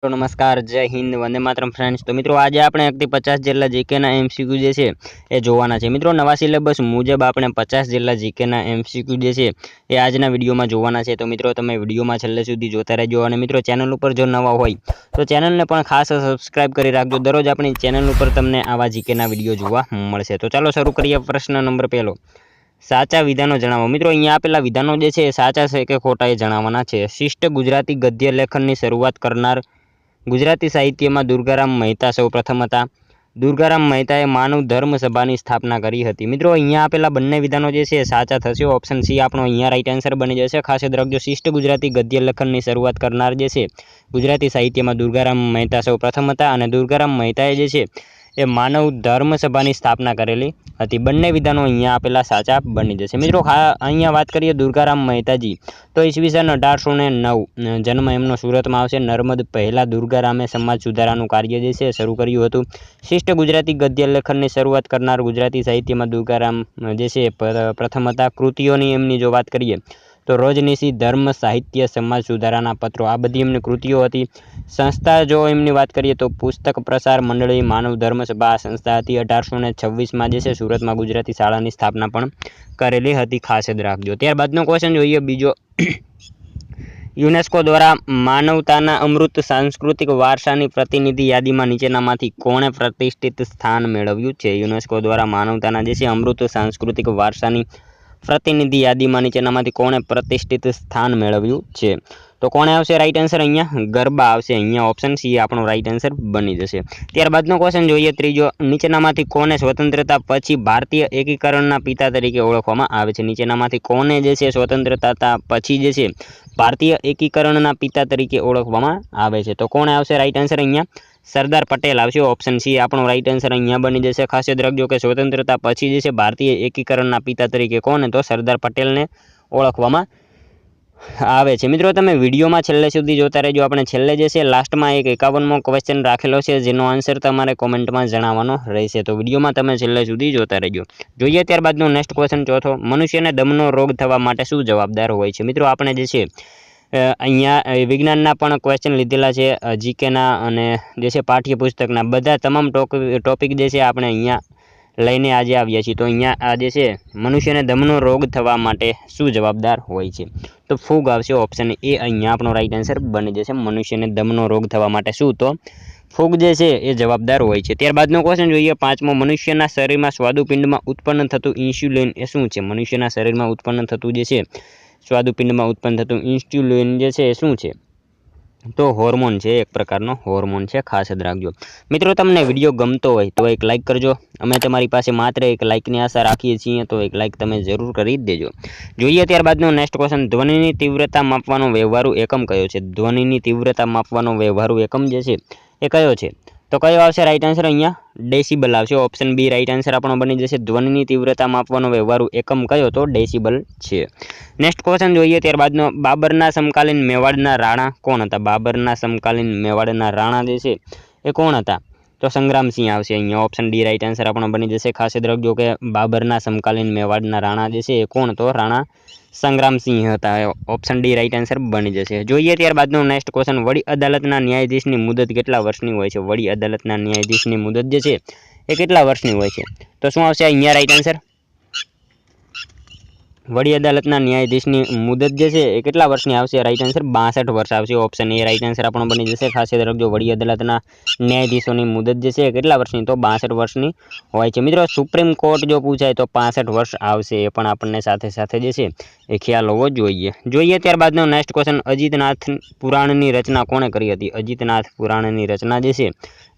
तो नमस्कार, जय हिंद, वंदे मातरम फ्रेंड्स। तो मित्रों आज આપણે 1 થી 50 જેટલા જીકેના એમસીક્યુ જે છે એ જોવાના છે। મિત્રો નવા સિલેબસ મુજબ આપણે 50 જેટલા જીકેના એમસીક્યુ જે છે એ આજના વિડીયોમાં જોવાના છે। તો મિત્રો તમે વિડીયોમાં છેલ્લે સુધી જોતા રહેજો અને મિત્રો ચેનલ ઉપર જો નવા હોય તો ચેનલને પણ ખાસ સબસ્ક્રાઇબ કરી રાખજો। દરરોજ આપણી ચેનલ ઉપર તમને આવા જીકેના વિડીયો જોવા મળશે। તો ચાલો શરૂ કરીએ। પ્રશ્ન નંબર 1 साचा विधानो जणावो। मित्रों अहींया आपेला विधानो जे छे साचा छे के खोटा ए जणाववाना छे। शिष्ट गुजराती गद्य लेखननी शरूआत करनार गुजराती साहित्य में दुर्गाराम मेहता सौ प्रथम हता। दुर्गाराम मेहताए मानव धर्म सभानी स्थापना करी हती। मित्रों अहींया आपेला बंने विधानो जे छे साचा थशे। ऑप्शन सी आपणो अहींया राइट आंसर बनी जशे। खास याद राखजो शिष्ट गुजराती गद्य लेखननी शरूआत करनार जे छे गुजराती साहित्य में दुर्गाराम मेहता सौ प्रथम हता अने दुर्गाराम मेहताए जे छे ए मानव धर्म सभानी स्थापना करेली हती। बंने विधानो अहींया आपेला साचा बनी जशे। मित्रों अहींया वात करीए दुर्गाराम मेहताजी तो ईस्वीसन 1809 जन्म एमनो सूरत में आवशे। नर्मद पहला दुर्गारामे समाज सुधारानुं कार्य जे छे शरू कर्युं हतुं। शिष्ट गुजराती गद्य लेखननी शरूआत करनार गुजराती साहित्य में दुर्गाराम जे छे प्रथम हता। कृतिओनी एमनी जो वात करीए तो रोजनीशी, धर्म, साहित्य, समाज सुधाराना पत्रों आ बधी एमनी कृतिओ हती। संस्था जो एमनी वात करीए तो पुस्तक प्रसार मंडળી, मानव धर्म सभा संस्था हती। 1826 में जे छे सूरत में गुजराती शाळानी स्थापना पण करेली हती। खास याद राखजो। त्यारबादनो क्वेश्चन जोईए बीजो। युनेस्को द्वारा मानवताना अमृत सांस्कृतिक वारसानी प्रतिनिधि यादीमां नीचेनामांथी कोणे प्रतिष्ठित स्थान मेळव्युं छे? युनेस्को द्वारा मानवताना जे छे अमृत सांस्कृतिक वारसानी प्रतिनिधि यादीमां नीचेनामांथी कोणे प्रतिष्ठित स्थान मेळव्युं छे? तो कोणे आवशे राइट आंसर? अहींया गरबा आवशे। अहींया ऑप्शन सी आपणो राइट आंसर बनी जशे। त्यारबादनो क्वेश्चन जोईए त्रीजो। नीचेनामांथी कोने स्वतंत्रता पछी भारतीय एकीकरणना पिता तरीके ओळखवामां आवे छे? नीचेनामांथी कोने जे छे स्वतंत्रता पछी जे छे भारतीय एकीकरणना पिता तरीके ओळखवामां आवे छे? तो कोणे आवशे राइट आंसर? अहींया सरदार पटेल आवशे। ऑप्शन सी आपणो राइट आंसर अहींया बनी जशे। खास याद राखजो के स्वतंत्रता पछी जे छे भारतीय एकीकरणना पिता तरीके कोने तो सरदार पटेलने ओळखवामां आवे छे। मित्रों तमे विडियोमां छेल्ले सुधी जोता रहेजो। आपणे छेल्ले जे छे लास्टमां एक 51मो क्वेश्चन राखेलो छे जेनो आंसर तमारे कमेंटमां जणाववानो रहेशे। तो विडियोमां तमे छेल्ले सुधी जोता रहेजो। जोईए त्यारबादनो नेक्स्ट क्वेश्चन चौथो। मनुष्यने दमनो रोग थवा माटे शुं जवाबदार होय छे? मित्रों आपणे जे छे अहींया विज्ञानना पण क्वेश्चन लीधेला छे, जीकेना अने जे छे पाठ्यपुस्तकना बधा तमाम टॉपिक जे छे आपणे अहींया लईने आज आव्या छीए। तो अहींया आ जे छे मनुष्यने दमनो रोग थवा माटे शुं जवाबदार होय छे? तो फूग आवशे। ऑप्शन ए अहींया आपणो राइट आंसर बनी जशे। मनुष्यने दमनो रोग थवा माटे शुं तो फूग जे छे ए जवाबदार होय छे। त्यारबादनो क्वेश्चन जोईए पांचमो। मनुष्यना शरीरमां स्वादुपिंडमां उत्पन्न थतुं इन्स्युलिन ए शुं छे? मनुष्यना शरीरमां उत्पन्न थतुं जे छे स्वादुपिंडमां उत्पन्न थतुं इन्स्युलिन जे छे ए शुं छे? तो होर्मोन छे, एक प्रकारनो होर्मोन छे। खास याद राखजो। मित्रों तमने विडियो गमतो होय तो एक लाइक करजो। अमे तमारी पासे मात्र एक लाइकनी आशा राखीए छीए तो एक लाइक तमे जरूर करी देजो। जोईए त्यारबादनो नेक्स्ट क्वेश्चन। ध्वनिनी तीव्रता मापवानो व्यवहारु एकम कयो छे? ध्वनिनी तीव्रता मापवानो व्यवहारु एकम जे छे ए कयो छे? तो कयो आवशे राइट आंसर? अहींया डेसिबल आवशे। ऑप्शन बी राइट आंसर आपणो बनी जशे। ध्वनिनी तीव्रता मापवानो व्यवहारु एकम कयो? तो डेसिबल छे। नेक्स्ट क्वेश्चन जोईए त्यारबादनो। बाबरना समकालीन मेवाड़ना राणा कोण हता? बाबरना समकालीन मेवाड़ना राणा जे छे ए कोण हता? तो संग्रामसिंह आवशे। अहींया ऑप्शन डी राइट आंसर आपणो बनी जशे। खास याद राखजो के बाबरना समकालीन मेवाड़ना राणा जे छे ए कोण? तो राणा संग्रामसिंह हता। ऑप्शन डी राइट आंसर बनी जशे। जोईए त्यारबादनो नेक्स्ट क्वेश्चन। वडी अदालतना न्यायाधीशनी मुदत केटला वर्षनी होय छे? वडी अदालतना न्यायाधीशनी मुदत जे छे ए केटला वर्षनी होय छे? तो शुं आवशे अहींया राइट आंसर? वडी अदालतना न्यायाधीशनी मुदत जे छे ए केटला वर्षनी आवशे? राइट आंसर 62 वर्ष आवशे। ऑप्शन ए राइट आंसर आपणो बनी जशे। खास याद राखजो वडी अदालतना न्यायाधीशोनी मुदत जे छे केटला वर्षनी? तो 62 वर्षनी होय छे। मित्रों सुप्रीम कोर्ट जो पूछाय तो 65 वर्ष आवशे। ए पण आपणे साथे साथे जे छे ए ख्याल होवो जोईए। जोईए त्यारबादनो नेक्स्ट क्वेश्चन। अजितनाथ पुराणनी रचना कोणे करी हती? अजितनाथ पुराणनी रचना जे छे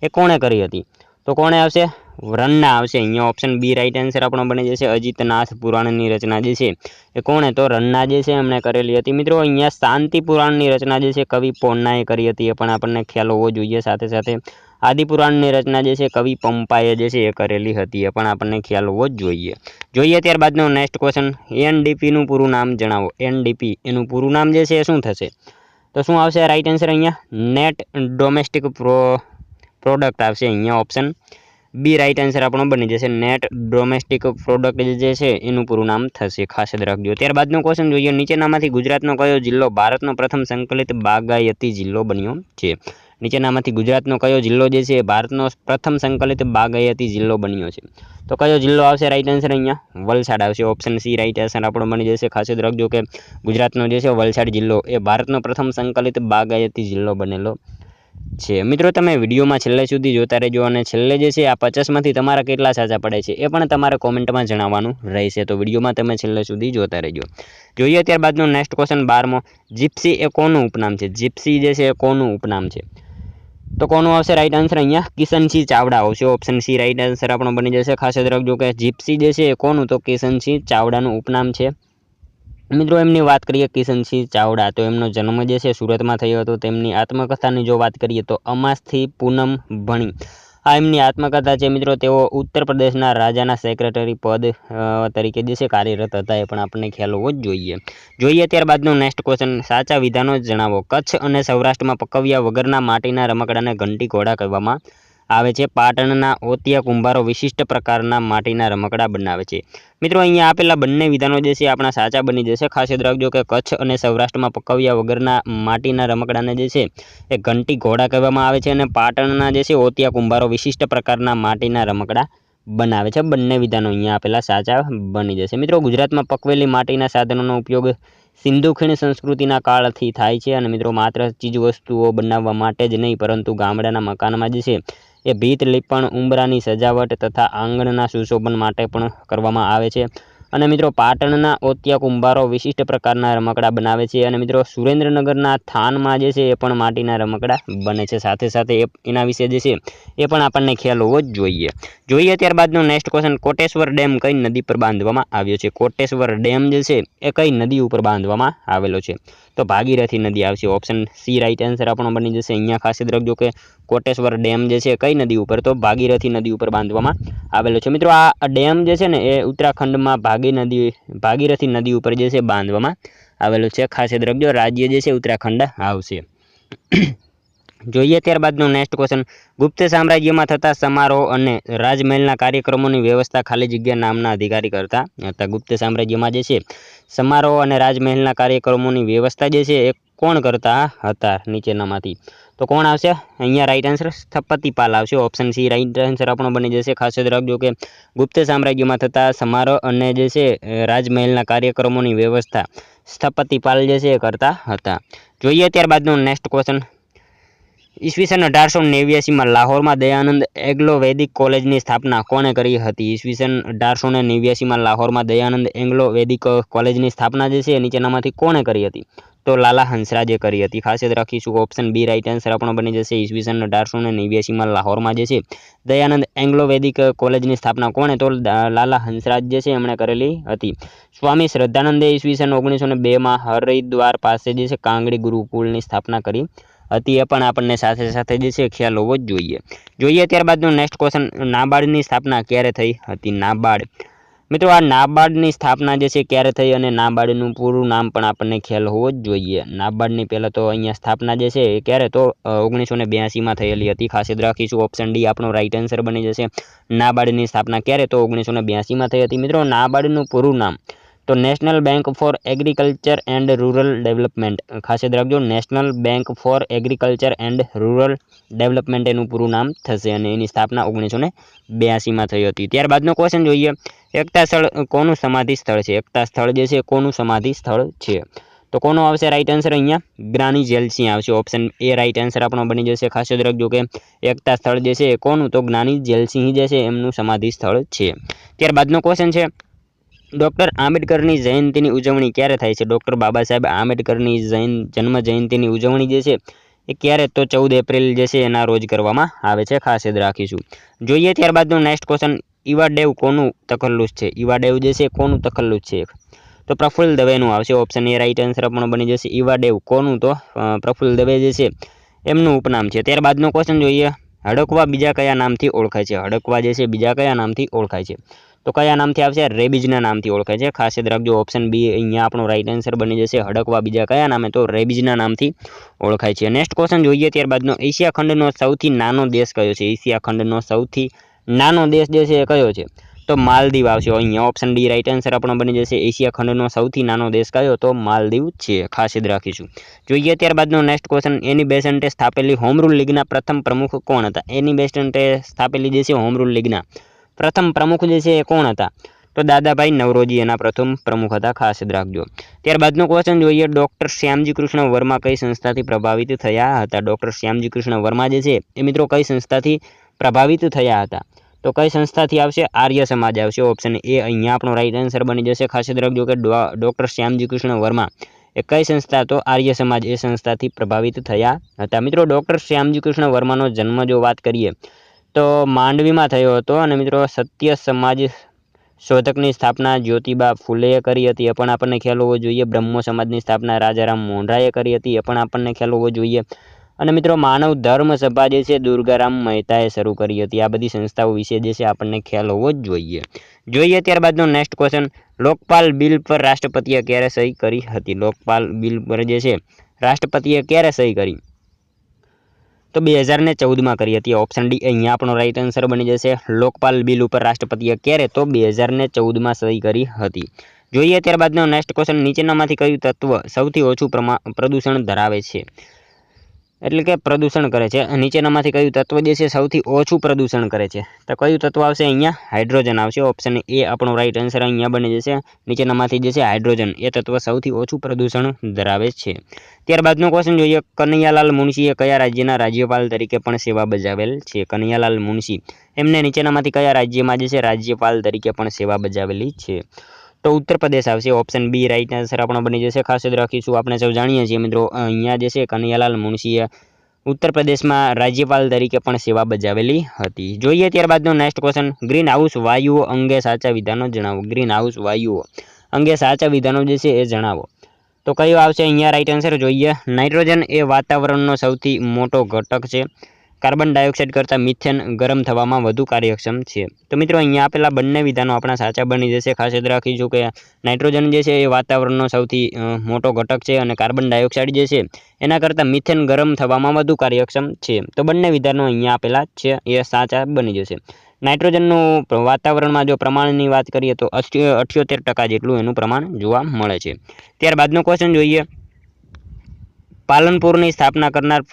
ए कोणे करी हती? तो कोणे आवशे? रन्ना आवशे। अहींया ऑप्शन बी राइट आंसर आपणो बनी जशे। अजितनाथ पुराणनी रचना जे छे ए कोणे? तो रन्ना जे छे एमणे करेली हती। मित्रों अहींया शांति पुराणनी रचना जे छे कवि पोन्नाए करी हती। ए पण आपणे ख्याल होवो जोईए। साथे साथे आदिपुराणनी रचना जे छे कवि पंपाए जे छे ए करेली हती। ए पण आपणे ख्याल होवो जोईए। जोईए त्यारबादनो नेक्स्ट क्वेश्चन। एनडीपी नुं पूरुं नाम जणावो। एनडीपी एनुं पूरुं नाम जे छे ए शुं थशे? तो शुं आवशे राइट आंसर? अहींया नेट डोमेस्टिक प्रोडक्ट आवशे। अहींया ऑप्शन बी राइट आंसर आपणो बनी जशे। नेट डोमेस्टिक प्रोडक्ट जे छे एनुं पूरुं नाम थशे। खास याद राखजो। त्यारबादनो क्वेश्चन जोईए। नीचेनामांथी गुजरातनो कयो जिल्लो भारतनो प्रथम संकलित बागायती जिल्लो बन्यो छे? નીચેનામાંથી ગુજરાતનો કયો જિલ્લો જે છે ભારતનો પ્રથમ સંકલિત બાગાયતી જિલ્લો બન્યો છે? તો કયો જિલ્લો આવશે રાઈટ આન્સર અહીંયા? વલસાડ આવશે. ઓપ્શન સી રાઈટ આન્સર આપણો બની જશે. ખાસ યાદ રાખજો કે ગુજરાતનો જે છે વલસાડ જિલ્લો એ ભારતનો પ્રથમ સંકલિત બાગાયતી જિલ્લો બનેલો છે. મિત્રો તમે વિડીયોમાં છેલ્લે સુધી જોતા રહેજો અને છેલ્લે જે છે આ 50માંથી તમારા કેટલા સાચા પડે છે એ પણ તમારે કોમેન્ટમાં જણાવવાનું રહેશે. તો વિડીયોમાં તમે છેલ્લે સુધી જોતા રહેજો. જોઈએ ત્યારબાદનો નેક્સ્ટ ક્વેશ્ચન 12મો. જીપ્સી એ કોનું ઉપનામ છે? જીપ્સી જે છે એ કોનું ઉપનામ છે? તો કોનું આવશે રાઈટ આન્સર અહીંયા? કિશનસિંહ ચાવડા આવશે. ઓપ્શન સી રાઈટ આન્સર આપણો બની જશે. ખાસ યાદ રાખજો કે જીપ્સી જે છે એ કોનું? તો કિશનસિંહ ચાવડાનું ઉપનામ છે. મિત્રો એમની વાત કરીએ કિશનસિંહ ચાવડા તો એમનો જન્મ જે છે સુરતમાં થયો હતો. તેમની આત્મકથાની જો વાત કરીએ તો અમાસથી પૂનમ ભણી આ એમની આત્મકથા છે. મિત્રો તેઓ ઉત્તર પ્રદેશના રાજાના સેક્રેટરી પદ તરીકે જે છે કાર્યરત હતા, એ પણ આપણને ખ્યાલ હોવો જ જોઈએ. જોઈએ ત્યારબાદનો નેક્સ્ટ ક્વેશ્ચન. સાચા વિધાનો જણાવો. કચ્છ અને સૌરાષ્ટ્રમાં પકવ્યા વગરના માટીના રમકડાને ઘંટી ઘોડા કહેવામાં આવે છે. પાટણના ઓતિયા કુંભારો વિશિષ્ટ પ્રકારના માટીના રમકડા બનાવે છે. મિત્રો અહીંયા આપેલા બંને વિધાનો જે છે આપણા સાચા બની જશે. ખાસ યાદ રાખજો કે કચ્છ અને સૌરાષ્ટ્રમાં પકવ્યા વગરના માટીના રમકડાને જે છે એ ઘંટી ઘોડા કહેવામાં આવે છે અને પાટણના જે છે ઓતિયા કુંભારો વિશિષ્ટ પ્રકારના માટીના રમકડા બનાવે છે. બંને વિધાનો અહીંયા આપેલા સાચા બની જશે. મિત્રો ગુજરાતમાં પકવેલી માટીના સાધનોનો ઉપયોગ સિંધુ ખીણ સંસ્કૃતિના કાળથી થાય છે અને મિત્રો માત્ર ચીજ વસ્તુઓ બનાવવા માટે જ નહીં પરંતુ ગામડાના મકાનમાં જે છે એ ભીત લીપણ, ઉંબરાની સજાવટ તથા આંગણના સુશોભન માટે પણ કરવામાં આવે છે. અને મિત્રો પાટણના ઓતિયા કુંભારો વિશિષ્ટ પ્રકારના રમકડા બનાવે છે અને મિત્રો સુરેન્દ્રનગરના થાનમાં જે છે એ પણ માટીના રમકડા બને છે. સાથે સાથે એના વિશે જે છે એ પણ આપણને ખ્યાલ હોવો જ જોઈએ. જોઈએ ત્યારબાદનો નેક્સ્ટ ક્વેશ્ચન. કોટેશ્વર ડેમ કઈ નદી પર બાંધવામાં આવ્યો છે? કોટેશ્વર ડેમ જે છે એ કઈ નદી ઉપર બાંધવામાં આવેલો છે? તો ભાગીરથી નદી આવશે. ઓપ્શન સી રાઈટ આન્સર આપણો બની જશે. અહીંયા ખાસ યાદ રાખજો કે કોટેશ્વર ડેમ જે છે કઈ નદી ઉપર? તો ભાગીરથી નદી ઉપર બાંધવામાં આવેલો છે. મિત્રો આ ડેમ જે છે ને એ ઉત્તરાખંડમાં ભાગીરથી નદી ઉપર જે છે બાંધવામાં આવેલો છે. ખાસ યાદ રાખજો રાજ્ય જે છે ઉત્તરાખંડ આવશે. જોઈએ ત્યારબાદનો નેક્સ્ટ ક્વેશ્ચન. ગુપ્ત સામ્રાજ્યમાં થતા સમારોહ અને રાજમહેલના કાર્યક્રમોની વ્યવસ્થા ખાલી જગ્યા નામના અધિકારી કરતા હતા. ગુપ્ત સામ્રાજ્યમાં જે છે સમારોહ અને રાજમહેલના કાર્યક્રમોની વ્યવસ્થા જે છે એ કોણ કરતા હતા નીચેનામાંથી? તો કોણ આવશે અહીંયા રાઈટ આન્સર? સ્થપતિપાલ આવશે. ઓપ્શન સી રાઈટ આન્સર આપણો બની જશે. ખાસ યાદ રાખજો કે ગુપ્ત સામ્રાજ્યમાં થતા સમારોહ અને જે છે રાજમહેલના કાર્યક્રમોની વ્યવસ્થા સ્થપતિપાલ જે છે એ કરતા હતા. જોઈએ ત્યારબાદનો નેક્સ્ટ ક્વેશ્ચન. ઈસવીસન 1889માં લાહોરમાં દયાનંદ એંગ્લો વૈદિક કોલેજની સ્થાપના કોણે કરી હતી? ઈસવીસન 1889માં લાહોરમાં દયાનંદ એંગ્લો વૈદિક કોલેજની સ્થાપના જે છે નીચેનામાંથી કોણે કરી હતી? તો લાલા હંસરાજે કરી હતી. ખાસ યાદ રાખીશું. ઓપ્શન બી રાઈટ આન્સર આપણો બની જશે. ઈસવીસન 1889માં લાહોરમાં જે છે દયાનંદ એંગ્લો વૈદિક કોલેજની સ્થાપના કોણે? તો લાલા હંસરાજ જે છે એમણે કરેલી હતી. સ્વામી શ્રદ્ધાનંદે ઈસવીસન 1902માં હરિદ્વાર પાસે જે છે કાંગડી ગુરુકુળની સ્થાપના કરી હતી. એ પણ આપણને સાથે સાથે જે છે ખ્યાલ હોવો જ જોઈએ. જોઈએ ત્યારબાદનો નેક્સ્ટ ક્વેશ્ચન. નાબાર્ડની સ્થાપના ક્યારે થઈ હતી? નાબાર્ડ. મિત્રો આ નાબાર્ડની સ્થાપના જે છે ક્યારે થઈ અને નાબાર્ડનું પૂરું નામ પણ આપણને ખ્યાલ હોવો જ જોઈએ. નાબાર્ડની પહેલાં તો અહીંયા સ્થાપના જે છે એ ક્યારે? તો 1982માં થયેલી હતી. ખાસ યાદ રાખીશું. ઓપ્શન ડી આપણો રાઈટ આન્સર બની જશે. નાબાર્ડની સ્થાપના ક્યારે? તો 1982માં થઈ હતી. મિત્રો નાબાર્ડનું પૂરું નામ તો national bank four agriculture and rural development. ખાસ યાદ રાખજો national bank four agriculture and rural development એનું પૂરું નામ થશે અને એની સ્થાપના 1982માં થઈ હતી. ત્યારબાદનો ક્વેશ્ચન જોઈએ. એકતા સ્થળ કોનું સમાધિ સ્થળ છે? એકતા સ્થળ જે છે કોનું સમાધિ સ્થળ છે? તો કોનો આવશે રાઈટ આન્સર અહીંયા? જ્ઞાની જેલસિંહ આવશે. ઓપ્શન એ રાઈટ આન્સર આપણો બની જશે. ખાસ યાદ રાખજો કે એકતા સ્થળ જે છે કોનું? તો જ્ઞાની જેલસિંહ જે છે એમનું સમાધિ સ્થળ છે. ત્યારબાદનો ક્વેશ્ચન છે. ડૉક્ટર આંબેડકરની જયંતિની ઉજવણી ક્યારે થાય છે? ડૉક્ટર બાબા સાહેબ આંબેડકરની જન્મ જયંતિની ઉજવણી જે છે એ ક્યારે? તો 14 એપ્રિલ જે છે એના રોજ કરવામાં આવે છે. ખાસ યાદ રાખીશું. જોઈએ ત્યારબાદનો નેક્સ્ટ ક્વેશ્ચન. ઈવાડેવ કોનું તખલ્લુસ છે? ઈવાડેવ જે છે કોનું તખલ્લુસ છે? તો પ્રફુલ્લ દવેનું આવશે. ઓપ્શન એ રાઈટ આન્સર પણ બની જશે. ઈવાડેવ કોનું? તો પ્રફુલ્લ દવે જે છે એમનું ઉપનામ છે. ત્યારબાદનો ક્વેશ્ચન જોઈએ. હડકવા બીજા કયા નામથી ઓળખાય છે? હડકવા જે છે બીજા કયા નામથી ઓળખાય છે? તો કયા નામથી આવશે? રેબિજના નામથી ઓળખાય છે. ખાસ યાદ રાખજો. ઓપ્શન બી અહીંયા આપણો રાઈટ આન્સર બની જશે. હડકવા બીજા કયા નામે? તો રેબિજના નામથી ઓળખાય છે. નેક્સ્ટ ક્વેશ્ચન જોઈએ ત્યારબાદનો. એશિયા ખંડનો સૌથી નાનો દેશ કયો છે? એશિયા ખંડનો સૌથી નાનો દેશ જે છે એ કયો છે? તો માલદીવ આવશે અહીંયા ઓપ્શન ડી રાઈટ આન્સર આપણો બની જશે। એશિયા ખંડનો સૌથી નાનો દેશ કયો તો માલદીવ છે, ખાસ યાદ રાખીશું। જોઈએ ત્યારબાદનો નેક્સ્ટ ક્વેશ્ચન, એની બેસેન્ટે સ્થાપેલી હોમ રૂલ લીગના પ્રથમ પ્રમુખ કોણ હતા? એની બેસેન્ટે સ્થાપેલી જે છે હોમ રૂલ લીગના પ્રથમ પ્રમુખ જે છે એ કોણ હતા? તો દાદાભાઈ નવરોજી એના પ્રથમ પ્રમુખ હતા, ખાસ યાદ રાખજો। ત્યારબાદનો ક્વેશ્ચન જોઈએ, ડૉક્ટર શ્યામજી કૃષ્ણ વર્મા કઈ સંસ્થાથી પ્રભાવિત થયા હતા? ડૉક્ટર શ્યામજી કૃષ્ણ વર્મા જે છે એ મિત્રો કઈ સંસ્થાથી પ્રભાવિત થયા હતા? તો કઈ સંસ્થાથી આવશે? આર્ય સમાજ આવશે, ઓપ્શન એ અહીંયા આપણો રાઈટ આન્સર બની જશે। ખાસ યાદ રાખજો કે ડૉક્ટર શ્યામજી કૃષ્ણ વર્મા એ કઈ સંસ્થા? તો આર્ય સમાજ એ સંસ્થાથી પ્રભાવિત થયા હતા। મિત્રો ડૉક્ટર શ્યામજી કૃષ્ણ વર્માનો જન્મ જો વાત કરીએ તો માંડવીમાં થયો હતો અને મિત્રો સત્ય સમાજ શોધકની સ્થાપના જ્યોતિબા ફૂલેએ કરી હતી, એ પણ આપણને ખ્યાલ હોવો જોઈએ। બ્રહ્મો સમાજની સ્થાપના રાજારામ મોહનરાયે કરી હતી, એ પણ આપણને ખ્યાલ હોવો જોઈએ। અને મિત્રો માનવ ધર્મ સભા જે છે દુર્ગારામ મહેતાએ શરૂ કરી હતી। આ બધી સંસ્થાઓ વિશે જે છે આપણને ખ્યાલ હોવો જ જોઈએ। જોઈએ ત્યારબાદનો નેક્સ્ટ ક્વેશ્ચન, લોકપાલ બિલ પર રાષ્ટ્રપતિએ ક્યારે સહી કરી હતી? લોકપાલ બિલ પર જે છે રાષ્ટ્રપતિએ ક્યારે સહી કરી? તો 2014માં કરી હતી, ઓપ્શન ડી અહીંયા આપણો રાઈટ આન્સર બની જશે। લોકપાલ બિલ ઉપર રાષ્ટ્રપતિએ ક્યારે? તો 2014માં સહી કરી હતી। જોઈએ ત્યારબાદનો નેક્સ્ટ ક્વેશ્ચન, નીચેનામાંથી કયું તત્વ સૌથી ઓછું પ્રદૂષણ ધરાવે છે? એટલે કે પ્રદૂષણ કરે છે, નીચેનામાંથી કયું તત્વ જે છે સૌથી ઓછું પ્રદૂષણ કરે છે? તો કયું તત્વ આવશે? અહીંયા હાઇડ્રોજન આવશે, ઓપ્શન એ આપણો રાઈટ આન્સર અહીંયા બની જશે। નીચેનામાંથી જે છે હાઇડ્રોજન એ તત્વ સૌથી ઓછું પ્રદૂષણ ધરાવે છે। ત્યારબાદનો ક્વેશ્ચન જોઈએ, કનૈયાલાલ મુનશીએ કયા રાજ્યના રાજ્યપાલ તરીકે પણ સેવા બજાવેલ છે? કનૈયાલાલ મુનશી એમને નીચેનામાંથી કયા રાજ્યમાં જે છે રાજ્યપાલ તરીકે પણ સેવા બજાવેલી છે? તો ઉત્તર પ્રદેશ આવશે, ઓપ્શન બી રાઈટ આન્સર આપણો બની જશે। ખાસ યાદ રાખીશું, આપણે સૌ જાણીએ છીએ મિત્રો અહીંયા જે છે કનૈયાલાલ મુનશીએ ઉત્તર પ્રદેશમાં રાજ્યપાલ તરીકે પણ સેવા બજાવેલી હતી। જોઈએ ત્યારબાદનો નેક્સ્ટ ક્વેશ્ચન, ગ્રીન હાઉસ વાયુઓ અંગે સાચા વિધાનો જણાવો। ગ્રીન હાઉસ વાયુઓ અંગે સાચા વિધાનો જે છે એ જણાવો। તો કયો આવશે અહીંયા રાઈટ આન્સર? જોઈએ, નાઇટ્રોજન એ વાતાવરણનો સૌથી મોટો ઘટક છે, કાર્બન ડાયોક્સાઇડ કરતાં મિથેન ગરમ થવામાં વધુ કાર્યક્ષમ છે। તો મિત્રો અહીંયા આપેલા બંને વિધાનો આપણા સાચા બની જશે। ખાસ યાદ રાખીશું કે નાઇટ્રોજન જે છે એ વાતાવરણનો સૌથી મોટો ઘટક છે અને કાર્બન ડાયોક્સાઇડ જે છે એના કરતાં મિથેન ગરમ થવામાં વધુ કાર્યક્ષમ છે। તો બંને વિધાનો અહીંયા આપેલા છે એ સાચા બની જશે। નાઇટ્રોજનનું વાતાવરણમાં જો પ્રમાણની વાત કરીએ તો 78% જેટલું એનું પ્રમાણ જોવા મળે છે। ત્યારબાદનો ક્વેશ્ચન જોઈએ, પાલનપુરની સ્થાપના કરનાર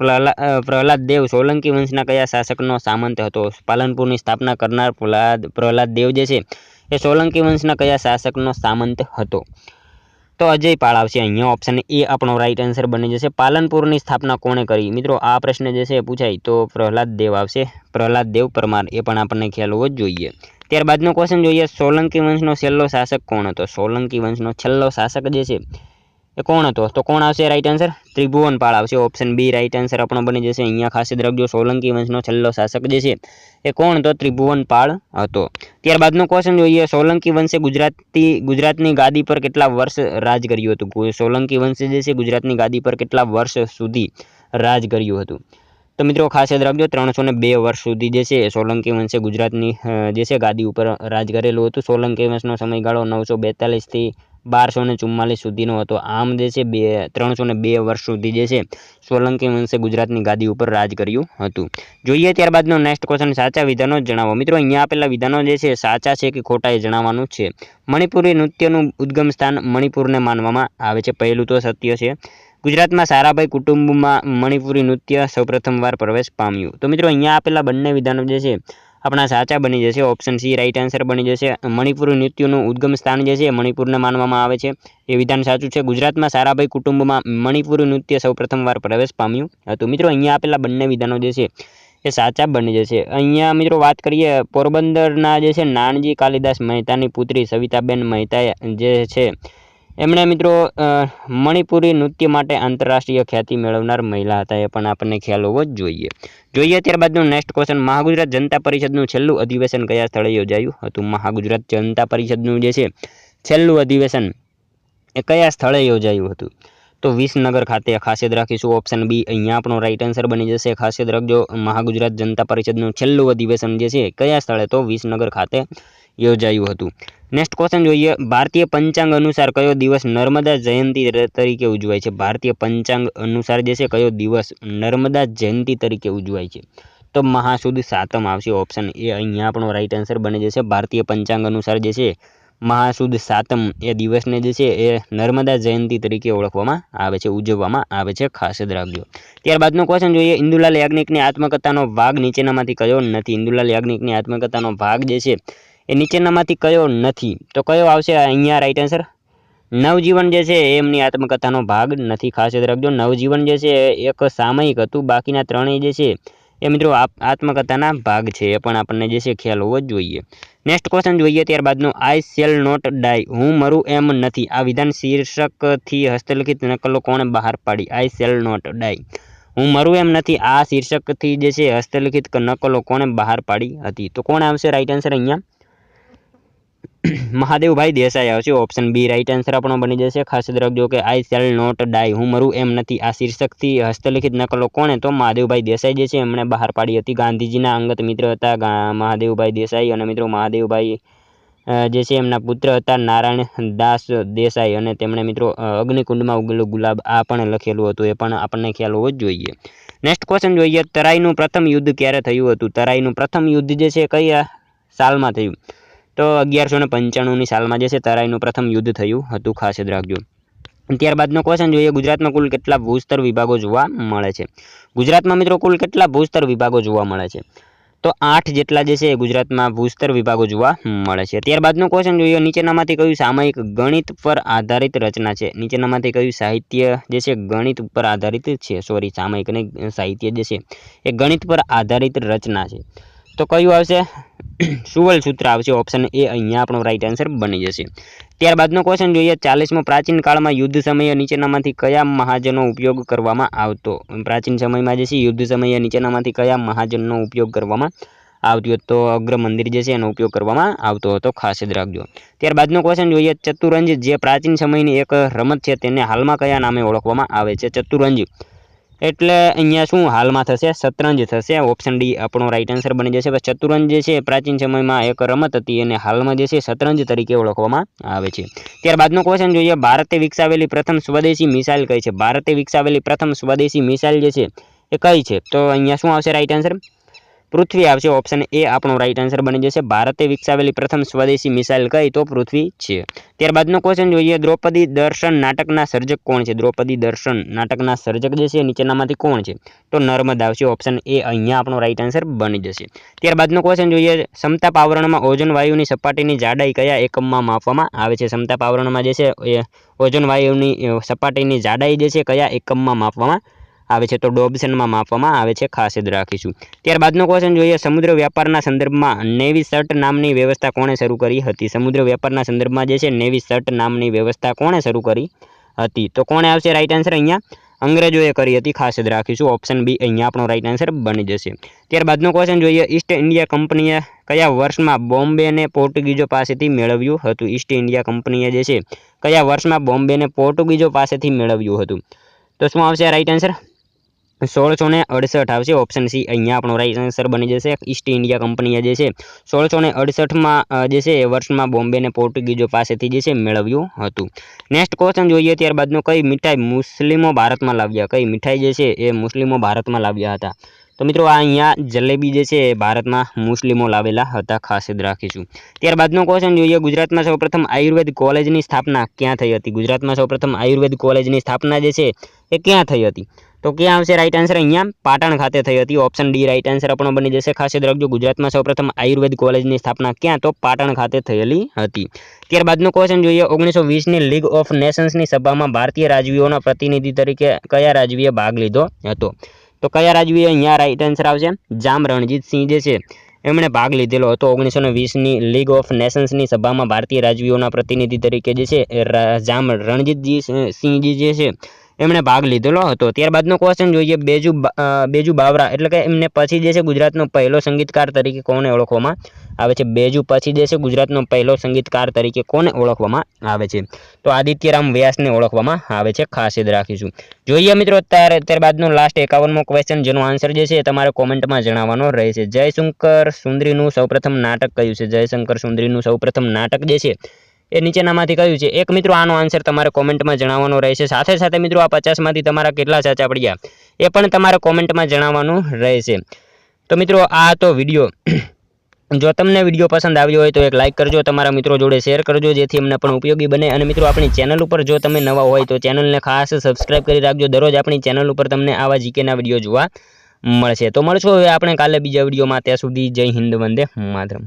પ્રહલાદ દેવ સોલંકી વંશના કયા શાસકનો સામંત હતો? પાલનપુરની સ્થાપના કરનાર પ્રહલાદ દેવ જે છે એ સોલંકી વંશના કયા શાસકનો સામંત હતો? તો અજય પાળ આવશે અહીંયા, ઓપ્શન એ આપણો રાઈટ આન્સર બની જશે। પાલનપુરની સ્થાપના કોણે કરી? મિત્રો આ પ્રશ્ન જે છે પૂછાય તો પ્રહલાદ દેવ આવશે, પ્રહલાદ દેવ પરમાર, એ પણ આપણને ખ્યાલ હોવો જ જોઈએ। ત્યારબાદનો ક્વેશ્ચન જોઈએ, સોલંકી વંશનો છેલ્લો શાસક કોણ હતો? સોલંકી વંશનો છેલ્લો શાસક જે છે એ કોણ હતો? તો કોણ આવશે રાઈટ આન્સર? ત્રિભુવન પાળ આવશે, ઓપ્શન બી રાઈટ આન્સર આપણો બની જશે। અહીંયા ખાસ યાદ રાખજો, સોલંકી વંશનો છેલ્લો શાસક જે છે એ કોણ? તો ત્રિભુવન પાળ હતો। ત્યારબાદનો ક્વેશ્ચન જોઈએ, સોલંકી વંશે ગુજરાતની ગાદી પર કેટલા વર્ષ રાજ કર્યું હતું? સોલંકી વંશે જે છે ગુજરાતની ગાદી પર કેટલા વર્ષ સુધી રાજ કર્યું હતું? તો મિત્રો ખાસ યાદ રાખજો, 302 વર્ષ સુધી જે છે સોલંકી વંશે ગુજરાતની જે છે ગાદી ઉપર રાજ કરેલું હતું। સોલંકી વંશનો સમયગાળો 942 થી 1244 સુધીનો હતો। આમ જે છે 302 વર્ષ સુધી જે છે સોલંકી વંશે ગુજરાતની ગાદી ઉપર રાજ કર્યું હતું। જોઈએ ત્યારબાદનો નેક્સ્ટ ક્વેશ્ચન, સાચા વિધાનો જણાવો। મિત્રો અહીંયા આપેલા વિધાનો જે છે સાચા છે કે ખોટા એ જણાવવાનું છે। મણિપુરી નૃત્યનું ઉદ્ગમ સ્થાન મણિપુરને માનવામાં આવે છે, પહેલું તો સત્ય છે। ગુજરાતમાં સારાભાઈ કુટુંબમાં મણિપુરી નૃત્ય સૌપ્રથમવાર પ્રવેશ પામ્યું। તો મિત્રો અહીંયા આપેલા બંને વિધાનો જે છે આપણા સાચા બની જશે, ઓપ્શન સી રાઈટ આન્સર બની જશે। મણિપુરી નૃત્યનું ઉદ્ગમ સ્થાન જે છે મણિપુરને માનવામાં આવે છે, એ વિધાન સાચું છે। ગુજરાતમાં સારાભાઈ કુટુંબમાં મણિપુરી નૃત્ય સૌપ્રથમવાર પ્રવેશ પામ્યું હતું। મિત્રો અહીંયા આપેલા બંને વિધાનો જે છે એ સાચા બની જશે। અહીંયા મિત્રો વાત કરીએ, પોરબંદરના જે છે નાનજી કાલિદાસ મહેતાની પુત્રી સવિતાબેન મહેતા જે છે એમણે મિત્રો મણિપુરી નૃત્ય માટે આંતરરાષ્ટ્રીય ખ્યાતિ મેળવનાર મહિલા હતા, એ પણ આપણને ખ્યાલ હોવો જ જોઈએ। જોઈએ ત્યારબાદનું નેક્સ્ટ ક્વેશ્ચન, મહાગુજરાત જનતા પરિષદનું છેલ્લું અધિવેશન કયા સ્થળે યોજાયું હતું? મહાગુજરાત જનતા પરિષદનું જે છે છેલ્લું અધિવેશન એ કયા સ્થળે યોજાયું હતું? તો વિસનગર ખાતે। ખાસ યાદ રાખીશું, ઓપ્શન બી અહીંયા આપણો રાઈટ આન્સર બની જશે। ખાસ યાદ રાખજો, મહાગુજરાત જનતા પરિષદનું છેલ્લું અધિવેશન જે છે કયા સ્થળે? તો વિસનગર ખાતે યોજાયું હતું। નેક્સ્ટ ક્વેશ્ચન જોઈએ, ભારતીય પંચાંગ અનુસાર કયો દિવસ નર્મદા જયંતિ તરીકે ઉજવાય છે? ભારતીય પંચાંગ અનુસાર જે છે કયો દિવસ નર્મદા જયંતિ તરીકે ઉજવાય છે? તો મહાસુદ સાતમ આવશે ઓપ્શન એ અહીંયા આપણો રાઈટ આન્સર બની જશે। ભારતીય પંચાંગ અનુસાર જે છે મહાસુદ સાતમ એ દિવસને જે છે એ નર્મદા જયંતિ તરીકે ઓળખવામાં આવે છે, ઉજવવામાં આવે છે, ખાસ યાદ રાખજો। ત્યારબાદનો ક્વેશ્ચન જોઈએ, ઇન્દુલાલ યાજ્ઞિકની આત્મકથાનો ભાગ નીચેનામાંથી કયો નથી? ઇન્દુલાલ યાજ્ઞિકની આત્મકથાનો ભાગ જે છે એ નીચેનામાંથી કયો નથી? તો કયો આવશે અહીંયા રાઈટ આન્સર? નવજીવન જે છે એમની આત્મકથાનો ભાગ નથી, ખાસ યાદ રાખજો। નવજીવન જે છે એક સામયિક હતું, બાકીના ત્રણેય જે છે એ મિત્રો આત્મકથાના ભાગ છે, એ પણ આપણને જે છે ખ્યાલ હોવો જ જોઈએ। નેક્સ્ટ ક્વેશ્ચન જોઈએ ત્યારબાદનો, આઈ શેલ નોટ ડાય, હું મરું એમ નથી, આ વિધાન શીર્ષકથી હસ્તલિખિત નકલો કોણે બહાર પાડી? આઈ શેલ નોટ ડાય, હું મરું એમ નથી, આ શીર્ષકથી જે છે હસ્તલિખિત નકલો કોણે બહાર પાડી હતી? તો કોણ આવશે રાઈટ આન્સર અહીંયા? મહાદેવભાઈ દેસાઈ આવશે, ઓપ્શન બી રાઈટ આન્સર આપણો બની જશે। ખાસ યાદ રાખજો કે આઈ શેલ નોટ ડાય, હું મરું એમ નથી, આ શીર્ષકથી હસ્તલિખિત નકલો કોણે? તો મહાદેવભાઈ દેસાઈ જે છે એમણે બહાર પાડી હતી। ગાંધીજીના અંગત મિત્ર હતા મહાદેવભાઈ દેસાઈ, અને મિત્રો મહાદેવભાઈ જે છે એમના પુત્ર હતા નારાયણ દાસ દેસાઈ, અને તેમણે મિત્રો અગ્નિકુંડમાં ઉગેલો ગુલાબ આ પણ લખેલું હતું, એ પણ આપણને ખ્યાલ હોવો જ જોઈએ। નેક્સ્ટ ક્વેશ્ચન જોઈએ, તરાઈનું પ્રથમ યુદ્ધ ક્યારે થયું હતું? તરાઈનું પ્રથમ યુદ્ધ જે છે કયા સાલમાં થયું? તો 1195ની સાલમાં જે છે તરાઈનું પ્રથમ યુદ્ધ થયું હતું, ખાસ યાદ રાખજો। ત્યારબાદનો ક્વેશ્ચન જોઈએ, ગુજરાતમાં કુલ કેટલા ભૂસ્તર વિભાગો જોવા મળે છે? ગુજરાતમાં મિત્રો કુલ કેટલા ભૂસ્તર વિભાગો જોવા મળે છે? તો 8 જેટલા જે છે ગુજરાતમાં ભૂસ્તર વિભાગો જોવા મળે છે। ત્યારબાદનો ક્વેશ્ચન જોઈએ, નીચેનામાંથી કયું સામયિક ગણિત પર આધારિત રચના છે? નીચેનામાંથી કયું સાહિત્ય જે છે ગણિત પર આધારિત છે? સામયિક અને સાહિત્ય જે છે એ ગણિત પર આધારિત રચના છે, તો કયું આવશે? સુવલ સૂત્ર આવશે, ઓપ્શન એ અહીંયા આપણો રાઈટ આન્સર બની જશે। ત્યારબાદનો ક્વેશ્ચન જોઈએ, 40મો પ્રાચીન કાળમાં યુદ્ધ સમયે નીચેનામાંથી કયા મહાજનનો ઉપયોગ કરવામાં આવતો? પ્રાચીન સમયમાં જે છે યુદ્ધ સમયે નીચેનામાંથી કયા મહાજનનો ઉપયોગ કરવામાં આવતો? તો અગ્ર મંદિર જે છે એનો ઉપયોગ કરવામાં આવતો હતો, ખાસ યાદ રાખજો। ત્યારબાદનો ક્વેશ્ચન જોઈએ, ચતુરંજ જે પ્રાચીન સમયની એક રમત છે તેને હાલમાં કયા નામે ઓળખવામાં આવે છે? ચતુરંજ એટલે અહીંયા શું હાલમાં થશે? શતરંજ થશે, ઓપ્શન ડી આપણો રાઈટ આન્સર બની જશે। ચતુરંજ જે છે પ્રાચીન સમયમાં એક રમત હતી અને હાલમાં જે છે શતરંજ તરીકે ઓળખવામાં આવે છે। ત્યારબાદનો ક્વેશ્ચન જોઈએ, ભારતે વિકસાવેલી પ્રથમ સ્વદેશી મિસાઇલ કઈ છે? ભારતે વિકસાવેલી પ્રથમ સ્વદેશી મિસાઇલ જે છે એ કઈ છે? તો અહીંયા શું આવશે રાઈટ આન્સર? પૃથ્વી આવશે, ઓપ્શન એ આપણો રાઈટ આન્સર બની જશે। ભારતે વિકસાવેલી પ્રથમ સ્વદેશી મિસાઇલ કઈ? તો પૃથ્વી છે। ત્યારબાદનો ક્વેશ્ચન જોઈએ, દ્રૌપદી દર્શન નાટકના સર્જક કોણ છે? દ્રૌપદી દર્શન નાટકના સર્જક જે છે નીચેનામાંથી કોણ છે? તો નર્મદ આવશે, ઓપ્શન એ અહીંયા આપણો રાઈટ આન્સર બની જશે। ત્યારબાદનો ક્વેશ્ચન જોઈએ, સમતાપ આવરણમાં ઓઝોન વાયુની સપાટીની જાડાઈ કયા એકમમાં માપવામાં આવે છે? સમતાપ આવરણમાં જે છે એ ઓઝોન વાયુની સપાટીની જાડાઈ જે છે કયા એકમમાં માપવામાં આવે છે? તો ડોબ્સનમાં માપવામાં આવે છે, ખાસ યાદ રાખીશું। ત્યારબાદનો ક્વેશ્ચન જોઈએ, સમુદ્ર વ્યાપારના સંદર્ભમાં નેવી સર્ટ નામની વ્યવસ્થા કોણે શરૂ કરી હતી? સમુદ્ર વ્યાપારના સંદર્ભમાં જે છે નેવી સર્ટ નામની વ્યવસ્થા કોણે શરૂ કરી હતી? તો કોણે આવશે રાઈટ આન્સર અહીંયા? અંગ્રેજોએ કરી હતી, ખાસ યાદ રાખીશું, ઓપ્શન બી અહીંયા આપણો રાઈટ આન્સર બની જશે। ત્યારબાદનો ક્વેશ્ચન જોઈએ, ઈસ્ટ ઇન્ડિયા કંપનીએ કયા વર્ષમાં બોમ્બેને પોર્ટુગીઝો પાસેથી મેળવ્યું હતું? ઈસ્ટ ઇન્ડિયા કંપનીએ જે છે કયા વર્ષમાં બોમ્બેને પોર્ટુગીઝો પાસેથી મેળવ્યું હતું? તો શું આવશે રાઈટ આન્સર? 1668 આવશે, ઓપ્શન સી અહીંયા આપણો રાઈટ આન્સર બની જશે। ઈસ્ટ ઇન્ડિયા કંપનીએ જે છે 1668માં જે છે એ વર્ષમાં બોમ્બેને પોર્ટુગીઝો પાસેથી જે છે મેળવ્યું હતું। નેક્સ્ટ ક્વેશ્ચન જોઈએ, ત્યારબાદનો કઈ મીઠાઈ મુસ્લિમો ભારતમાં લાવ્યા? કઈ મીઠાઈ જે છે એ મુસ્લિમો ભારતમાં લાવ્યા હતા? તો મિત્રો આ અહીંયા જલેબી જે છે એ ભારતમાં મુસ્લિમો લાવેલા હતા, ખાસ યાદ રાખીશું। ત્યારબાદનો ક્વેશ્ચન જોઈએ, ગુજરાતમાં સૌપ્રથમ આયુર્વેદ કોલેજની સ્થાપના ક્યાં થઈ હતી? ગુજરાતમાં સૌપ્રથમ આયુર્વેદ કોલેજની સ્થાપના જે છે એ ક્યાં થઈ હતી? તો ક્યાં આવશે રાઈટ આન્સર? અહીંયા પાટણ ખાતે થઈ હતી, ઓપ્શન ડી રાઈટ આન્સર આપણો બની જશે। ખાસ યાદ રાખજો, ગુજરાતમાં સૌપ્રથમ આયુર્વેદ કોલેજની સ્થાપના ક્યાં? તો પાટણ ખાતે થયેલી હતી। ત્યારબાદનો ક્વેશ્ચન જોઈએ, 1920ની લીગ ઓફ નેશન્સની સભામાં ભારતીય રાજવીઓના પ્રતિનિધિ તરીકે કયા રાજવીએ ભાગ લીધો હતો? તો કયા રાજવીએ અહીંયા રાઈટ આન્સર આવશે? જામ રણજીત સિંહ જે છે એમણે ભાગ લીધેલો હતો 1920ની લીગ ઓફ નેશન્સની સભામાં ભારતીય રાજવીઓના પ્રતિનિધિ તરીકે જે છે જામ રણજીતજી સિંહજી જે છે એમણે ભાગ લીધેલો હતો। ત્યારબાદનો ક્વેશ્ચન જોઈએ, બેજુ બાવરા એટલે કે એમને પછી જે છે ગુજરાતનો પહેલો સંગીતકાર તરીકે કોને ઓળખવામાં આવે છે? બેજુ પછી જે છે ગુજરાતનો પહેલો સંગીતકાર તરીકે કોને ઓળખવામાં આવે છે? તો આદિત્યરામ વ્યાસને ઓળખવામાં આવે છે, ખાસ યાદ રાખીશું। જોઈએ મિત્રો ત્યારબાદનો લાસ્ટ 51મો ક્વેશ્ચન, જેનો આન્સર જે છે તમારે કોમેન્ટમાં જણાવવાનો રહેશે। જયશંકર સુંદરીનું સૌપ્રથમ નાટક કયું છે? જયશંકર સુંદરીનું સૌપ્રથમ નાટક જે છે એ નીચેનામાંથી કયું છે? એક મિત્રો આનો આન્સર તમારે કોમેન્ટમાં જણાવવાનો રહેશે। સાથે સાથે મિત્રો આ 50માંથી તમારા કેટલા સાચા પડ્યા એ પણ તમારે કોમેન્ટમાં જણાવવાનું રહેશે। તો મિત્રો આ તો વિડીયો જો તમને વિડીયો પસંદ આવ્યો હોય તો એક લાઇક કરજો, તમારા મિત્રો જોડે શેર કરજો જેથી અમને પણ ઉપયોગી બને। અને મિત્રો આપણી ચેનલ ઉપર જો તમે નવા હોય તો ચેનલને ખાસ સબસ્ક્રાઇબ કરી રાખજો। દરરોજ આપણી ચેનલ ઉપર તમને આવા જીકેના વિડીયો જોવા મળશે। તો મળશું હવે આપણે કાલે બીજા વિડીયોમાં, ત્યાં સુધી જય હિન્દ, વંદે માતરમ।